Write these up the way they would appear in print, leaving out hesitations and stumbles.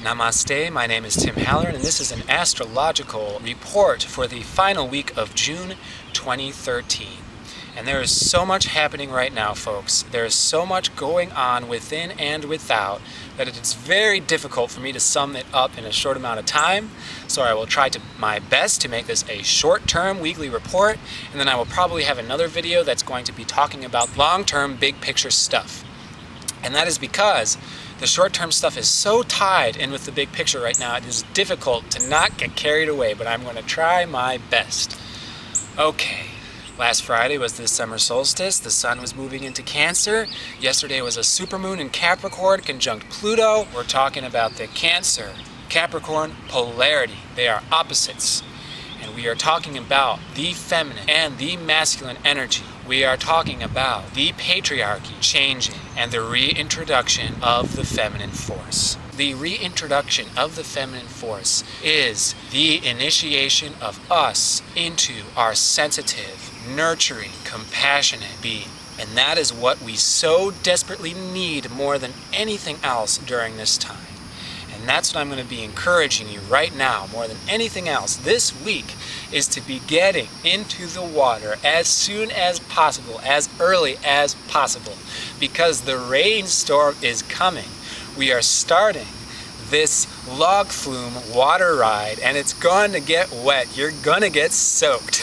Namaste, my name is Tim Halloran, and this is an astrological report for the final week of June 2013. And there is so much happening right now, folks. There is so much going on within and without that it's very difficult for me to sum it up in a short amount of time. So I will try my best to make this a short-term weekly report, and then I will probably have another video that's going to be talking about long-term big picture stuff. And that is because the short-term stuff is so tied in with the big picture right now, it is difficult to not get carried away, but I'm going to try my best. Okay, last Friday was the summer solstice. The sun was moving into Cancer. Yesterday was a supermoon in Capricorn conjunct Pluto. We're talking about the Cancer, Capricorn polarity. They are opposites. And we are talking about the feminine and the masculine energy. We are talking about the patriarchy changing and the reintroduction of the feminine force. The reintroduction of the feminine force is the initiation of us into our sensitive, nurturing, compassionate being. And that is what we so desperately need more than anything else during this time. And that's what I'm going to be encouraging you right now, more than anything else, this week, is to be getting into the water as soon as possible, as early as possible, because the rainstorm is coming. We are starting this log flume water ride, and it's going to get wet. You're going to get soaked.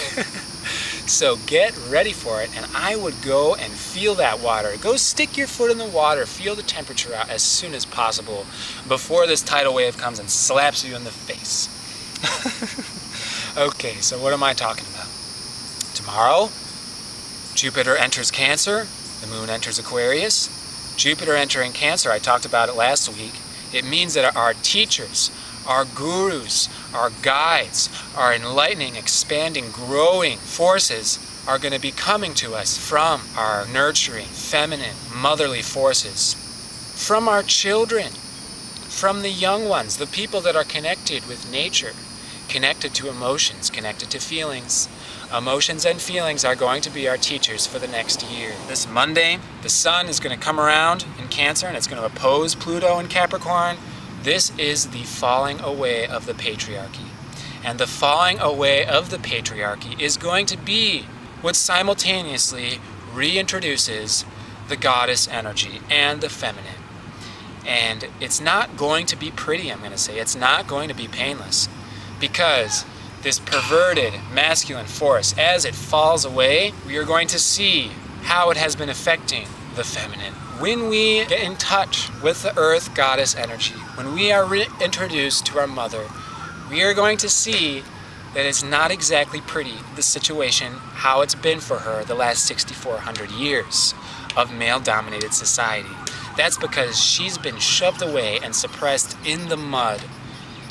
So get ready for it, and I would go and feel that water. Go stick your foot in the water, feel the temperature out as soon as possible before this tidal wave comes and slaps you in the face. Okay, so what am I talking about? Tomorrow, Jupiter enters Cancer, the moon enters Aquarius. Jupiter entering Cancer, I talked about it last week. It means that our teachers, our gurus, our guides, our enlightening, expanding, growing forces are going to be coming to us from our nurturing, feminine, motherly forces, from our children, from the young ones, the people that are connected with nature, connected to emotions, connected to feelings. Emotions and feelings are going to be our teachers for the next year. This Monday, the sun is going to come around in Cancer and it's going to oppose Pluto in Capricorn. This is the falling away of the patriarchy. And the falling away of the patriarchy is going to be what simultaneously reintroduces the goddess energy and the feminine. And it's not going to be pretty, I'm going to say. It's not going to be painless. Because this perverted masculine force, as it falls away, we are going to see how it has been affecting the feminine. When we get in touch with the earth goddess energy, when we are reintroduced to our mother, we are going to see that it's not exactly pretty, the situation, how it's been for her the last 6,400 years of male-dominated society. That's because she's been shoved away and suppressed in the mud.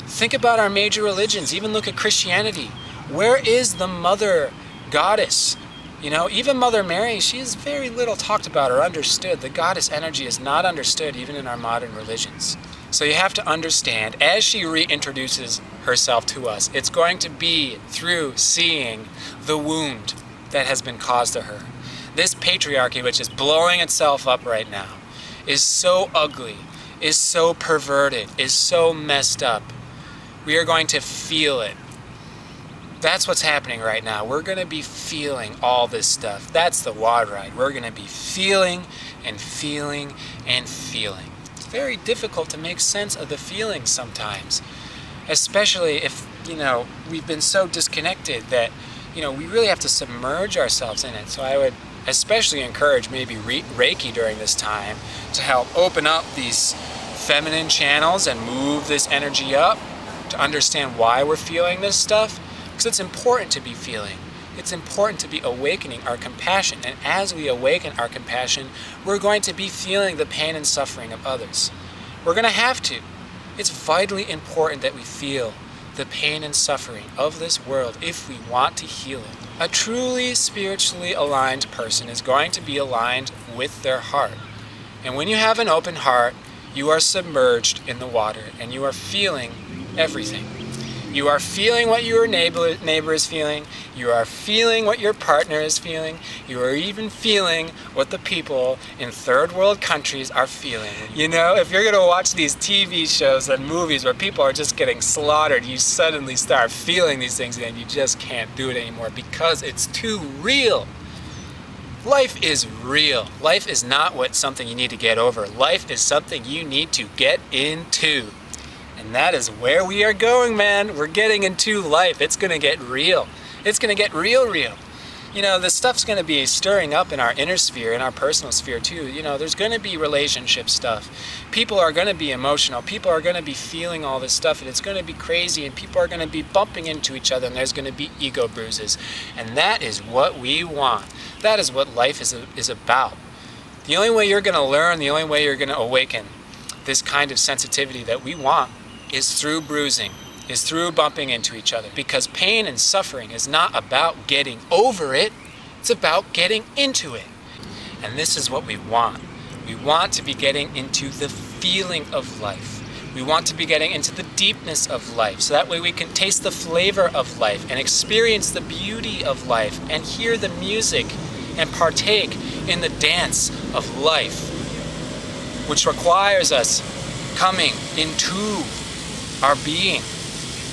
Think about our major religions, even look at Christianity. Where is the mother goddess? You know, even Mother Mary, she is very little talked about or understood. The goddess energy is not understood even in our modern religions. So you have to understand, as she reintroduces herself to us, it's going to be through seeing the wound that has been caused to her. This patriarchy, which is blowing itself up right now, is so ugly, is so perverted, is so messed up. We are going to feel it. That's what's happening right now. We're going to be feeling all this stuff. That's the water ride. We're going to be feeling and feeling and feeling. It's very difficult to make sense of the feelings sometimes, especially if, we've been so disconnected that, we really have to submerge ourselves in it. So I would especially encourage maybe Reiki during this time to help open up these feminine channels and move this energy up to understand why we're feeling this stuff. Because it's important to be feeling. It's important to be awakening our compassion. And as we awaken our compassion, we're going to be feeling the pain and suffering of others. We're going to have to. It's vitally important that we feel the pain and suffering of this world if we want to heal it. A truly spiritually aligned person is going to be aligned with their heart. And when you have an open heart, you are submerged in the water and you are feeling everything. You are feeling what your neighbor is feeling. You are feeling what your partner is feeling. You are even feeling what the people in third world countries are feeling. You know, if you're gonna watch these TV shows and movies where people are just getting slaughtered, you suddenly start feeling these things and you just can't do it anymore because it's too real. Life is real. Life is not something you need to get over. Life is something you need to get into. And that is where we are going, man. We're getting into life. It's gonna get real. It's gonna get real. You know, this stuff's gonna be stirring up in our inner sphere, in our personal sphere too. You know, there's gonna be relationship stuff. People are gonna be emotional. People are gonna be feeling all this stuff, and it's gonna be crazy, and people are gonna be bumping into each other, and there's gonna be ego bruises. And that is what we want. That is what life is about. The only way you're gonna learn, the only way you're gonna awaken this kind of sensitivity that we want is through bruising, is through bumping into each other. Because pain and suffering is not about getting over it, it's about getting into it. And this is what we want. We want to be getting into the feeling of life. We want to be getting into the deepness of life, so that way we can taste the flavor of life and experience the beauty of life and hear the music and partake in the dance of life, which requires us coming into our being,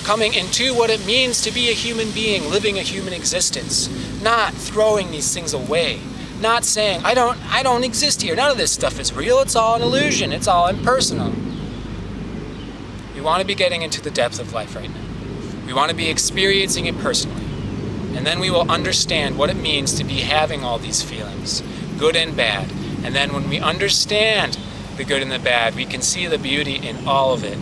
coming into what it means to be a human being, living a human existence, not throwing these things away, not saying, I don't exist here, none of this stuff is real, it's all an illusion, it's all impersonal. We want to be getting into the depth of life right now. We want to be experiencing it personally. And then we will understand what it means to be having all these feelings, good and bad. And then when we understand the good and the bad, we can see the beauty in all of it.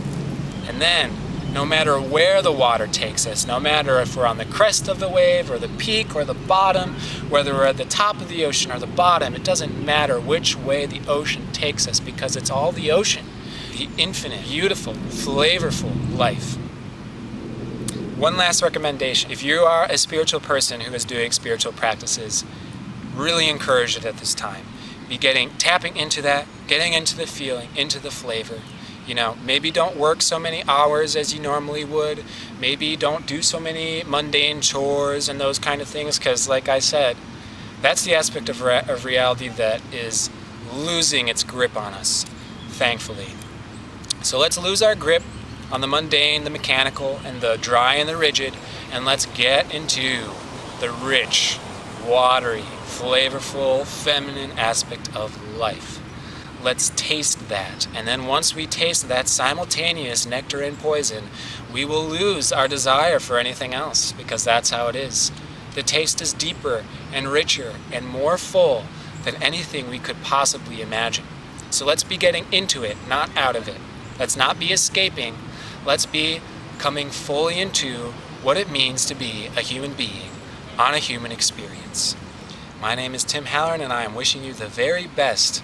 And then, no matter where the water takes us, no matter if we're on the crest of the wave or the peak or the bottom, whether we're at the top of the ocean or the bottom, it doesn't matter which way the ocean takes us, because it's all the ocean, the infinite, beautiful, flavorful life. One last recommendation. If you are a spiritual person who is doing spiritual practices, really encourage it at this time. Be tapping into that, getting into the feeling, into the flavor. You know, maybe don't work so many hours as you normally would. Maybe don't do so many mundane chores and those kind of things, because like I said, that's the aspect of reality that is losing its grip on us, thankfully. So let's lose our grip on the mundane, the mechanical, and the dry and the rigid, and let's get into the rich, watery, flavorful, feminine aspect of life. Let's taste that, and then once we taste that simultaneous nectar and poison, we will lose our desire for anything else, because that's how it is. The taste is deeper and richer and more full than anything we could possibly imagine. So let's be getting into it, not out of it. Let's not be escaping. Let's be coming fully into what it means to be a human being on a human experience. My name is Tim Halloran, and I am wishing you the very best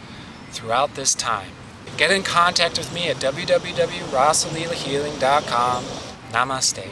throughout this time. Get in contact with me at www.rasa-lila healing.com. Namaste.